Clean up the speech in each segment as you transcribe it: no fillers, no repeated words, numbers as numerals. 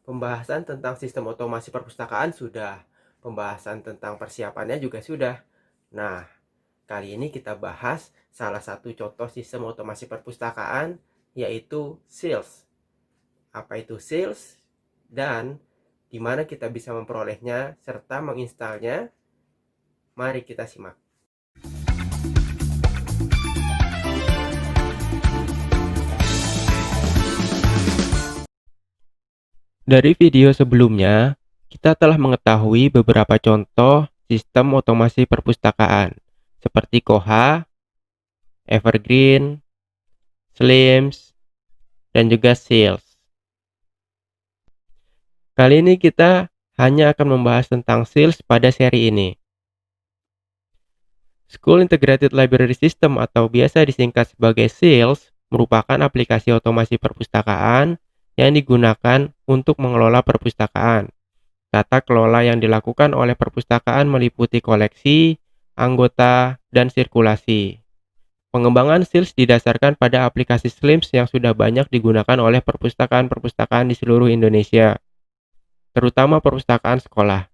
Pembahasan tentang sistem otomasi perpustakaan sudah, pembahasan tentang persiapannya juga sudah. Nah, kali ini kita bahas salah satu contoh sistem otomasi perpustakaan, yaitu SILS. Apa itu SILS dan di mana kita bisa memperolehnya serta menginstalnya? Mari kita simak. Dari video sebelumnya, kita telah mengetahui beberapa contoh sistem otomasi perpustakaan seperti Koha, Evergreen, Slims, dan juga SILS. Kali ini kita hanya akan membahas tentang SILS pada seri ini. School Integrated Library System atau biasa disingkat sebagai SILS merupakan aplikasi otomasi perpustakaan yang digunakan untuk mengelola perpustakaan. Tata kelola yang dilakukan oleh perpustakaan meliputi koleksi, anggota, dan sirkulasi. Pengembangan SILS didasarkan pada aplikasi SLIMS yang sudah banyak digunakan oleh perpustakaan-perpustakaan di seluruh Indonesia, terutama perpustakaan sekolah.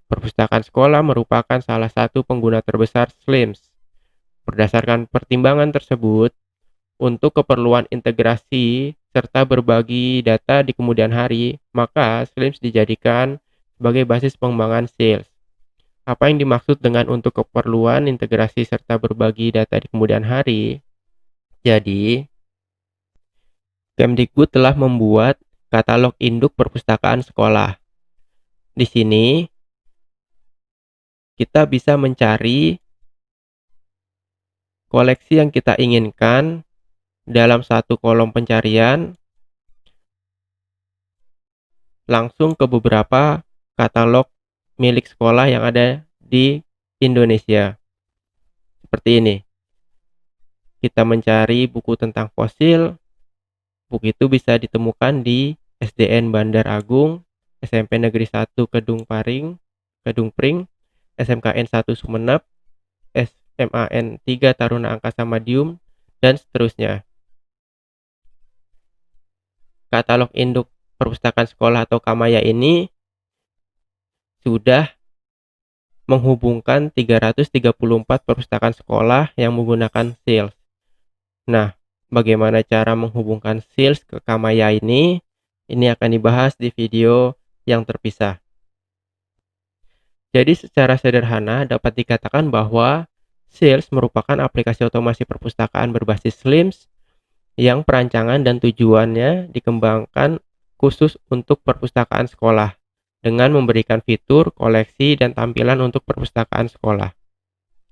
Perpustakaan sekolah merupakan salah satu pengguna terbesar SLIMS. Berdasarkan pertimbangan tersebut, untuk keperluan integrasi serta berbagi data di kemudian hari, maka SLIMS dijadikan sebagai basis pengembangan SILS. Apa yang dimaksud dengan untuk keperluan integrasi serta berbagi data di kemudian hari? Jadi, Kemdikbud telah membuat katalog induk perpustakaan sekolah. Di sini, kita bisa mencari koleksi yang kita inginkan dalam satu kolom pencarian, langsung ke beberapa katalog milik sekolah yang ada di Indonesia. Seperti ini. Kita mencari buku tentang fosil. Buku itu bisa ditemukan di SDN Bandar Agung, SMP Negeri 1 Kedung Pring, SMKN 1 Sumeneb, SMAN 3 Taruna Angkasa Madiun, dan seterusnya. Katalog induk perpustakaan sekolah atau Kamaya ini sudah menghubungkan 334 perpustakaan sekolah yang menggunakan SILS. Nah, bagaimana cara menghubungkan SILS ke Kamaya ini? Ini akan dibahas di video yang terpisah. Jadi secara sederhana dapat dikatakan bahwa SILS merupakan aplikasi otomasi perpustakaan berbasis SLIMS yang perancangan dan tujuannya dikembangkan khusus untuk perpustakaan sekolah dengan memberikan fitur, koleksi, dan tampilan untuk perpustakaan sekolah.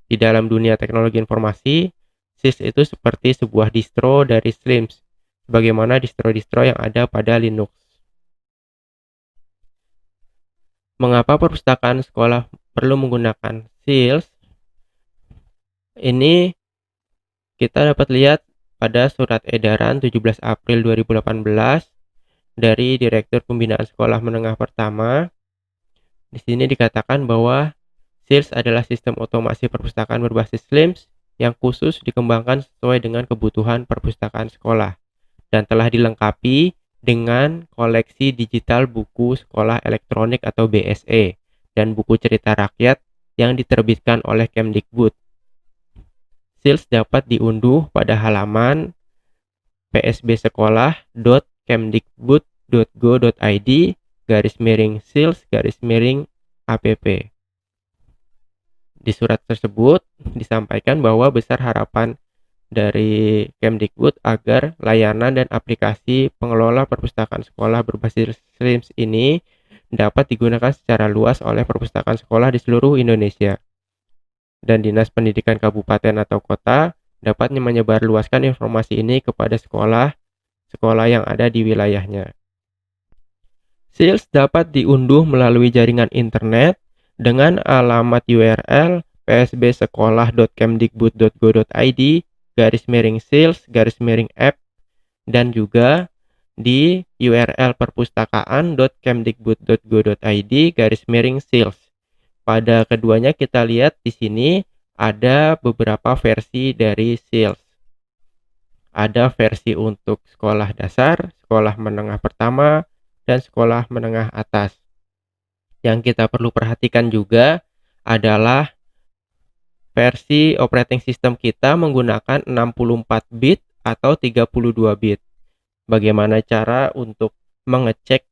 Di dalam dunia teknologi informasi, SILS itu seperti sebuah distro dari SLIMS, sebagaimana distro-distro yang ada pada Linux. Mengapa perpustakaan sekolah perlu menggunakan SILS? Ini kita dapat lihat pada surat edaran 17 April 2018 dari Direktur Pembinaan Sekolah Menengah Pertama. Di sini dikatakan bahwa SILS adalah sistem otomasi perpustakaan berbasis SLIMS yang khusus dikembangkan sesuai dengan kebutuhan perpustakaan sekolah dan telah dilengkapi dengan koleksi digital buku sekolah elektronik atau BSE dan buku cerita rakyat yang diterbitkan oleh Kemdikbud. SILS dapat diunduh pada halaman psbsekolah.kemdikbud.go.id/SILS/app. Di surat tersebut disampaikan bahwa besar harapan dari Kemdikbud agar layanan dan aplikasi pengelola perpustakaan sekolah berbasis SLIMS ini dapat digunakan secara luas oleh perpustakaan sekolah di seluruh Indonesia. Dan Dinas Pendidikan Kabupaten atau Kota dapat menyebarluaskan informasi ini kepada sekolah yang ada di wilayahnya. SILS dapat diunduh melalui jaringan internet dengan alamat URL psbsekolah.kemdikbud.go.id/SILS/app dan juga di URL perpustakaan.kemdikbud.go.id/SILS. Pada keduanya kita lihat di sini ada beberapa versi dari SILS. Ada versi untuk sekolah dasar, sekolah menengah pertama, dan sekolah menengah atas. Yang kita perlu perhatikan juga adalah versi operating system kita menggunakan 64 bit atau 32 bit. Bagaimana cara untuk mengecek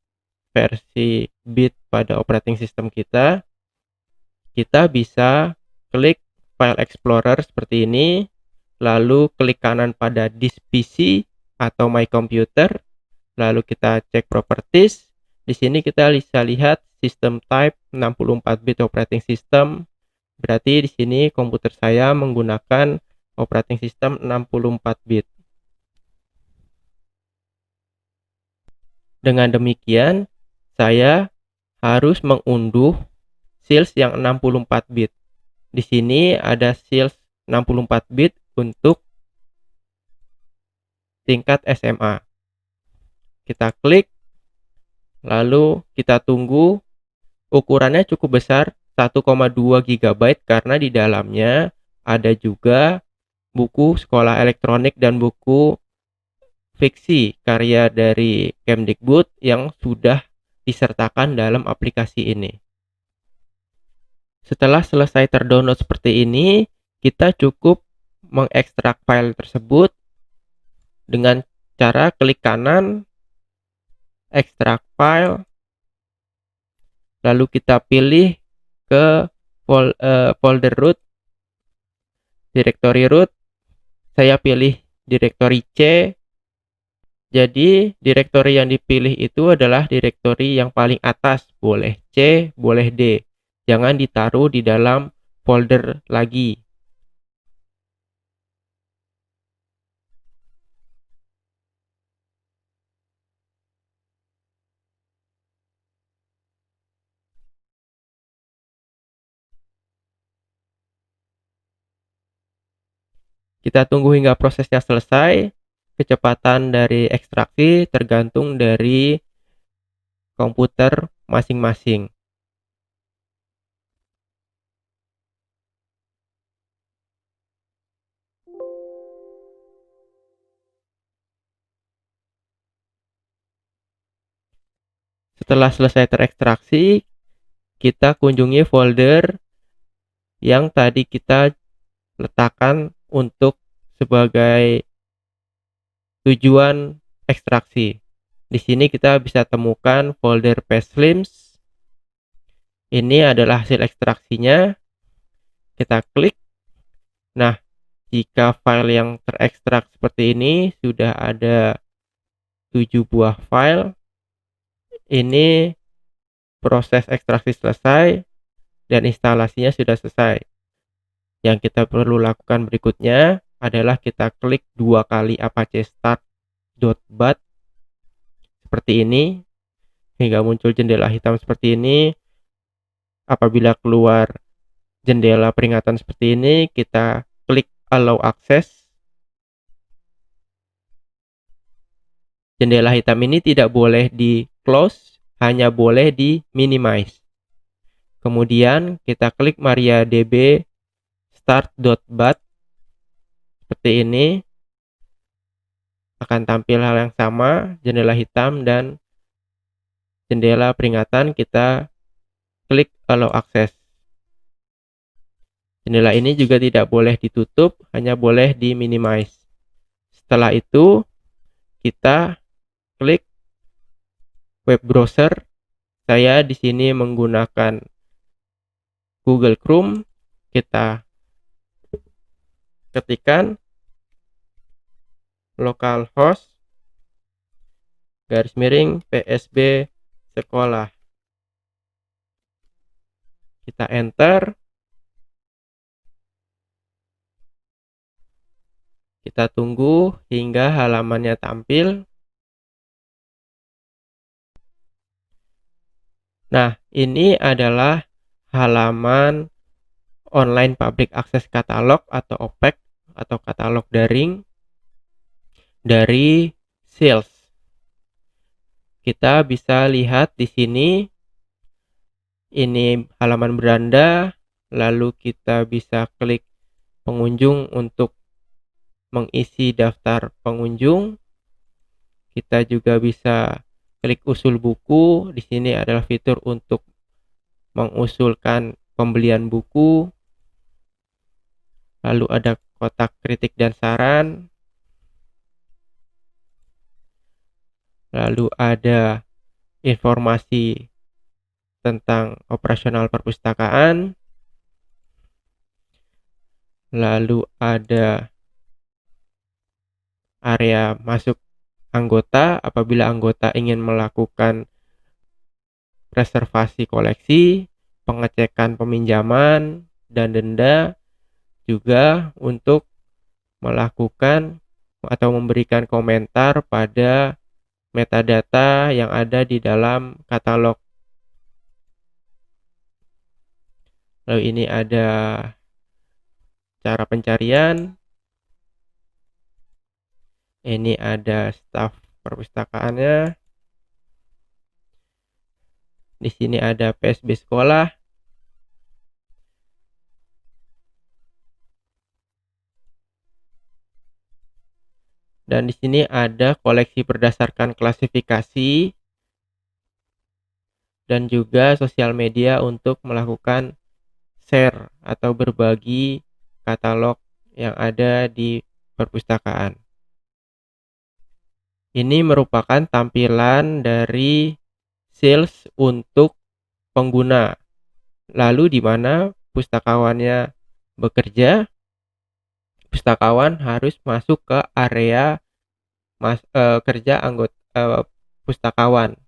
versi bit pada operating system kita? Kita bisa klik File Explorer seperti ini, lalu klik kanan pada This PC atau My Computer, lalu kita cek Properties. Di sini kita bisa lihat System Type 64 bit operating system. Berarti di sini komputer saya menggunakan operating system 64 bit. Dengan demikian, saya harus mengunduh Seals yang 64 bit. Di sini ada Seals 64 bit untuk tingkat SMA. Kita klik, lalu kita tunggu. Ukurannya cukup besar, 1,2 GB, karena di dalamnya ada juga buku sekolah elektronik dan buku fiksi karya dari Kemdikbud yang sudah disertakan dalam aplikasi ini. Setelah selesai terdownload seperti ini, kita cukup mengekstrak file tersebut dengan cara klik kanan, ekstrak file, lalu kita pilih ke folder root, directory root. Saya pilih directory C. Jadi directory yang dipilih itu adalah directory yang paling atas, boleh C, boleh D. Jangan ditaruh di dalam folder lagi. Kita tunggu hingga prosesnya selesai. Kecepatan dari ekstraksi tergantung dari komputer masing-masing. Setelah selesai terekstraksi, kita kunjungi folder yang tadi kita letakkan untuk sebagai tujuan ekstraksi. Di sini kita bisa temukan folder PSLIMS. Ini adalah hasil ekstraksinya. Kita klik. Nah, jika file yang terekstrak seperti ini sudah ada 7 buah file, ini proses ekstraksi selesai dan instalasinya sudah selesai. Yang kita perlu lakukan berikutnya adalah kita klik 2 kali Apache Start.bat seperti ini hingga muncul jendela hitam seperti ini. Apabila keluar jendela peringatan seperti ini, kita klik Allow Access. Jendela hitam ini tidak boleh di close, hanya boleh di minimize. Kemudian kita klik MariaDB Start.bat seperti ini. Akan tampil hal yang sama, jendela hitam dan jendela peringatan. Kita klik Allow Access. Jendela ini juga tidak boleh ditutup, hanya boleh di minimize. Setelah itu, kita klik web browser. Saya di sini menggunakan Google Chrome. Kita ketikkan localhost /PSB sekolah. Kita enter. Kita tunggu hingga halamannya tampil. Nah, ini adalah halaman online public access catalog atau OPAC atau katalog daring dari Seals. Kita bisa lihat di sini, ini halaman beranda, lalu kita bisa klik pengunjung untuk mengisi daftar pengunjung. Kita juga bisa klik usul buku. Di sini adalah fitur untuk mengusulkan pembelian buku. Lalu ada kotak kritik dan saran. Lalu ada informasi tentang operasional perpustakaan. Lalu ada area masuk anggota apabila anggota ingin melakukan reservasi koleksi, pengecekan peminjaman, dan denda, juga untuk melakukan atau memberikan komentar pada metadata yang ada di dalam katalog. Lalu ini ada cara pencarian. Ini ada staf perpustakaannya. Di sini ada PSB sekolah. Dan di sini ada koleksi berdasarkan klasifikasi dan juga sosial media untuk melakukan share atau berbagi katalog yang ada di perpustakaan. Ini merupakan tampilan dari sales untuk pengguna. Lalu di mana pustakawannya bekerja, pustakawan harus masuk ke area kerja anggota pustakawan.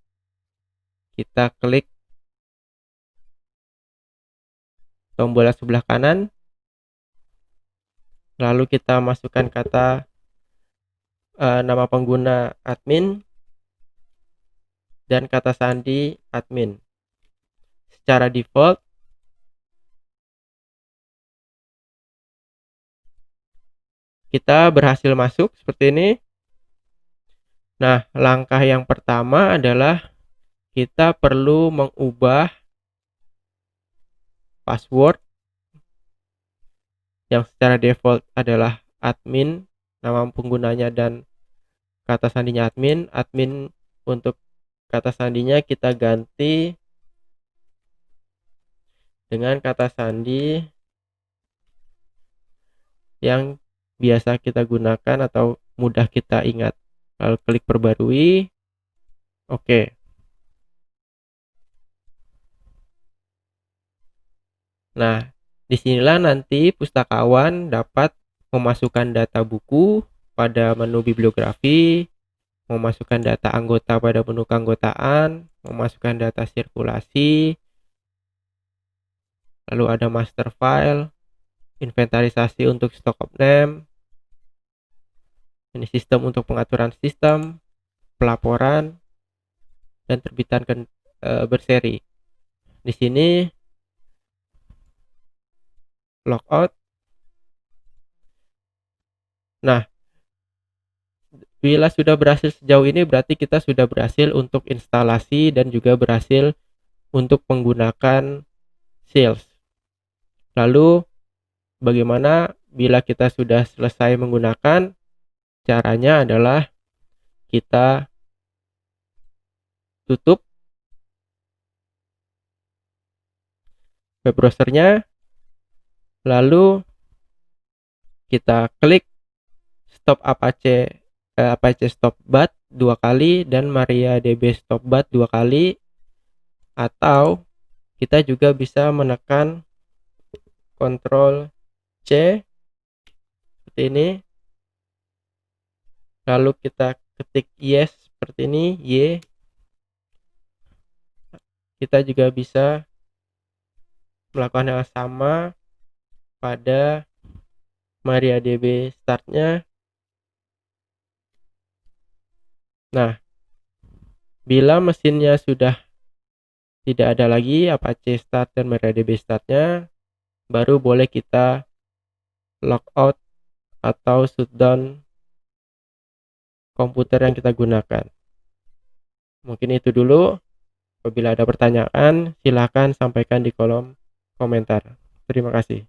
Kita klik tombol sebelah kanan, lalu kita masukkan kata nama pengguna admin dan kata sandi admin. Secara default kita berhasil masuk seperti ini. Nah, langkah yang pertama adalah kita perlu mengubah password yang secara default adalah admin, nama penggunanya dan kata sandinya admin. Admin untuk kata sandinya kita ganti dengan kata sandi yang biasa kita gunakan atau mudah kita ingat. Lalu klik perbarui. Oke. Nah, disinilah nanti pustakawan dapat memasukkan data buku pada menu bibliografi, memasukkan data anggota pada menu keanggotaan, memasukkan data sirkulasi, lalu ada master file, inventarisasi untuk stock of name, ini sistem untuk pengaturan sistem, pelaporan, dan terbitan berseri. Di sini logout. Nah, bila sudah berhasil sejauh ini berarti kita sudah berhasil untuk instalasi dan juga berhasil untuk menggunakan sales. Lalu bagaimana bila kita sudah selesai menggunakan? Caranya adalah kita tutup web browsernya, lalu kita klik stop Apache stopbat 2 kali dan MariaDB stopbat 2 kali, atau kita juga bisa menekan Ctrl C seperti ini, lalu kita ketik yes seperti ini, Y. Kita juga bisa melakukan hal sama pada MariaDB startnya. Nah, bila mesinnya sudah tidak ada lagi Apache start dan MariaDB startnya, baru boleh kita logout atau shutdown komputer yang kita gunakan. Mungkin itu dulu. Apabila ada pertanyaan, silakan sampaikan di kolom komentar. Terima kasih.